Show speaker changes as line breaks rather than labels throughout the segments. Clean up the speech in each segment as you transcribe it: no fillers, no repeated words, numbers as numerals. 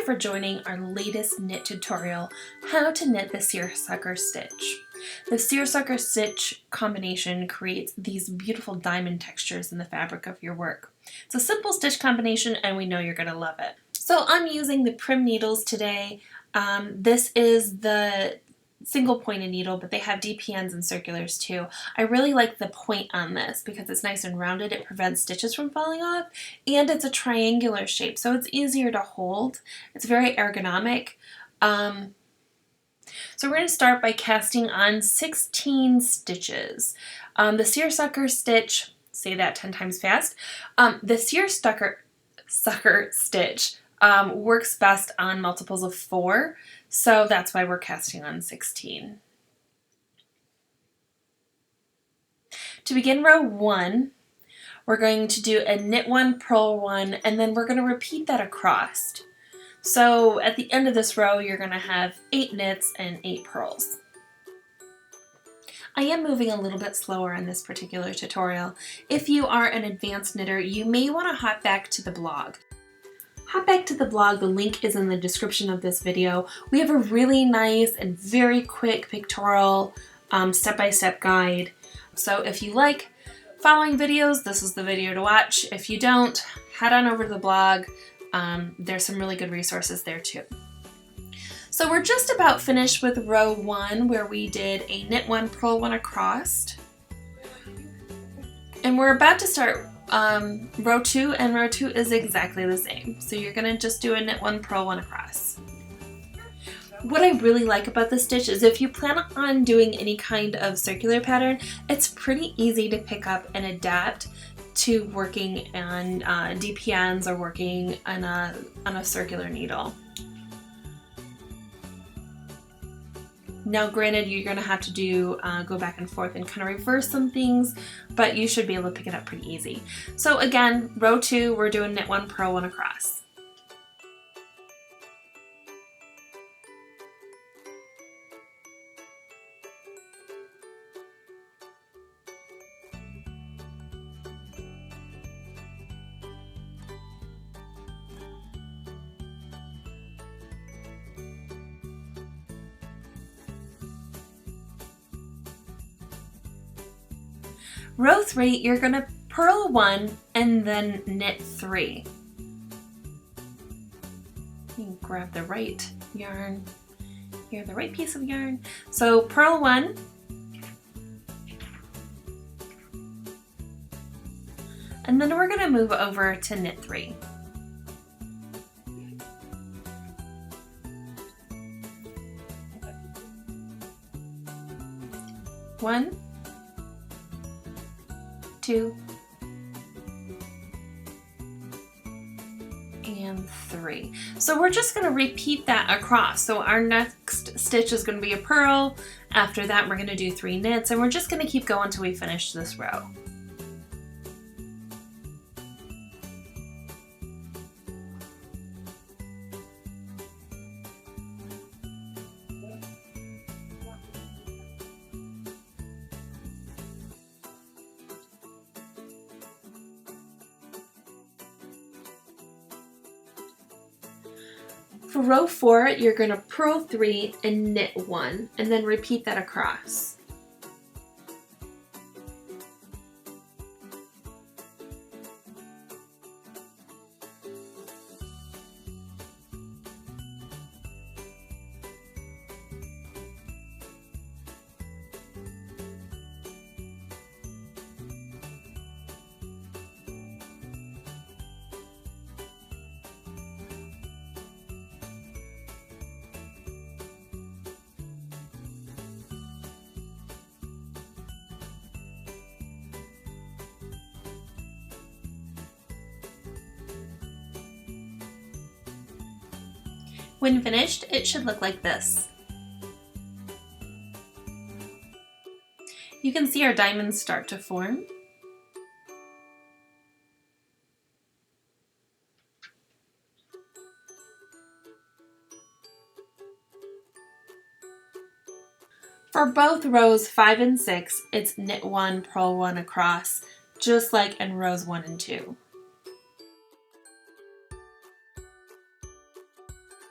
for joining our latest knit tutorial, how to knit the Seersucker Stitch. The Seersucker Stitch combination creates these beautiful diamond textures in the fabric of your work. It's a simple stitch combination and we know you're going to love it. So I'm using the Prim needles today. This is the single pointed needle, but they have DPNs and circulars too. I really like the point on this because it's nice and rounded. It prevents stitches from falling off, and it's a triangular shape, so it's easier to hold. It's very ergonomic. So we're going to start by casting on 16 stitches. The Seersucker Stitch, say that 10 times fast, the Seersucker Stitch works best on multiples of 4, so that's why we're casting on 16. To begin row 1, we're going to do a knit 1, purl 1, and then we're going to repeat that across. So at the end of this row, you're going to have 8 knits and 8 purls. I am moving a little bit slower in this particular tutorial. If you are an advanced knitter, you may want to hop back to the blog. Hop back to the blog, the link is in the description of this video. We have a really nice and very quick pictorial step-by-step guide. So if you like following videos, this is the video to watch. If you don't, head on over to the blog. There's some really good resources there too. So we're just about finished with row 1 where we did a knit 1, purl 1 across. And we're about to start row 2, and row 2 is exactly the same. So you're going to just do a knit 1, purl 1 across. What I really like about this stitch is if you plan on doing any kind of circular pattern, it's pretty easy to pick up and adapt to working on DPNs or working on a circular needle. Now granted, you're going to have to do go back and forth and kind of reverse some things, but you should be able to pick it up pretty easy. So again, row 2, we're doing knit 1, purl 1 across. Row 3, you're going to purl 1 and then knit 3. You can grab the right yarn, here, the right piece of yarn. So purl 1, and then we're going to move over to knit 3. One, 2, and 3. So we're just going to repeat that across. So our next stitch is going to be a purl. After that, we're going to do 3 knits, and we're just going to keep going until we finish this row. For row 4, you're going to purl 3 and knit 1, and then repeat that across. When finished, it should look like this. You can see our diamonds start to form. For both rows 5 and 6, it's knit 1, purl 1 across, just like in rows 1 and 2. For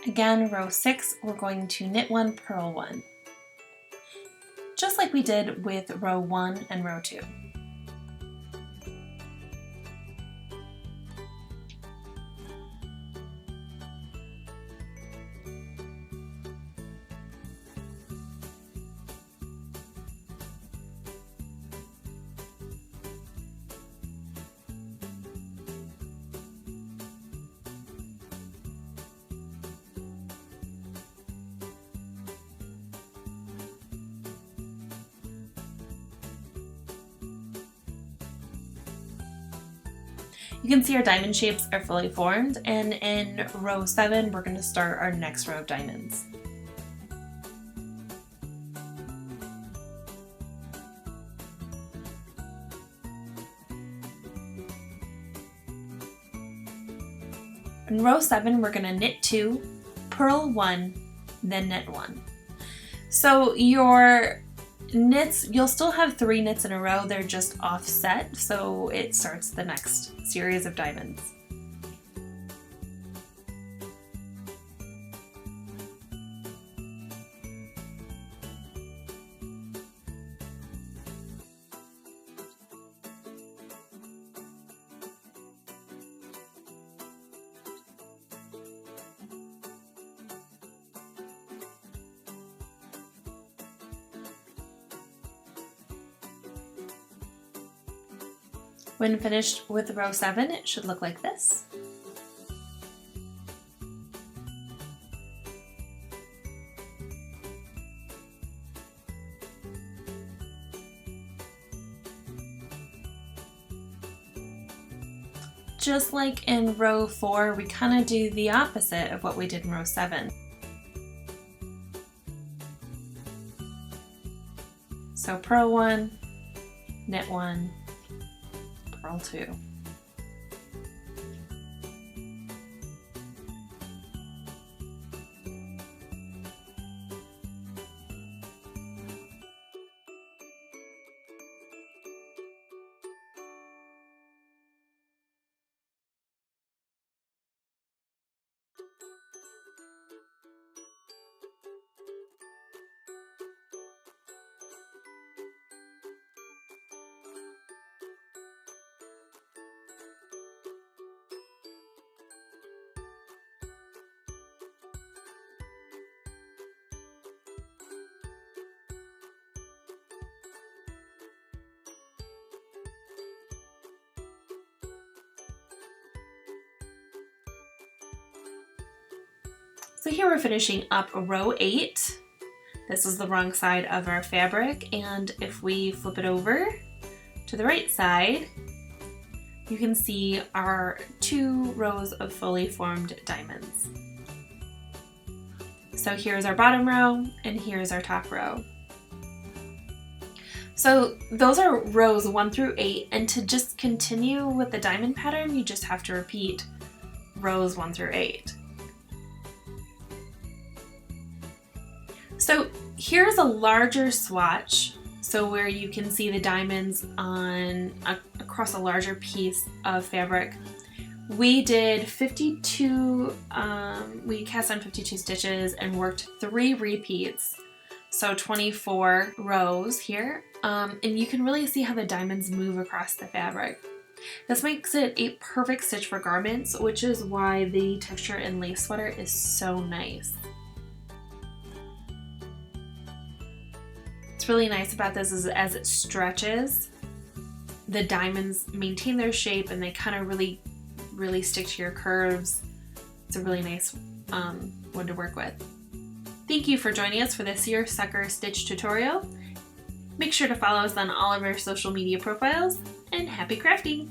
Again, row 6, we're going to knit 1, purl 1. Just like we did with row 1 and row 2. You can see our diamond shapes are fully formed, and in row 7 we're going to start our next row of diamonds. In row 7 we're going to knit 2, purl 1, then knit 1. So your knits, you'll still have 3 knits in a row, they're just offset, so it starts the next series of diamonds. When finished with row 7, it should look like this. Just like in row 4, we kind of do the opposite of what we did in row 7. So purl 1, knit 1, purl 2. So here we're finishing up row 8. This is the wrong side of our fabric, and if we flip it over to the right side, you can see our 2 rows of fully formed diamonds. So here's our bottom row, and here's our top row. So those are rows 1 through 8, and to just continue with the diamond pattern, you just have to repeat rows 1 through 8. So here's a larger swatch, so where you can see the diamonds on across a larger piece of fabric. We did 52, we cast on 52 stitches and worked 3 repeats, so 24 rows here, and you can really see how the diamonds move across the fabric. This makes it a perfect stitch for garments, which is why the texture in lace sweater is so nice. What's really nice about this is as it stretches, the diamonds maintain their shape and they kind of really stick to your curves. It's a really nice one to work with. Thank you for joining us for the Seersucker Stitch tutorial. Make sure to follow us on all of our social media profiles, and happy crafting!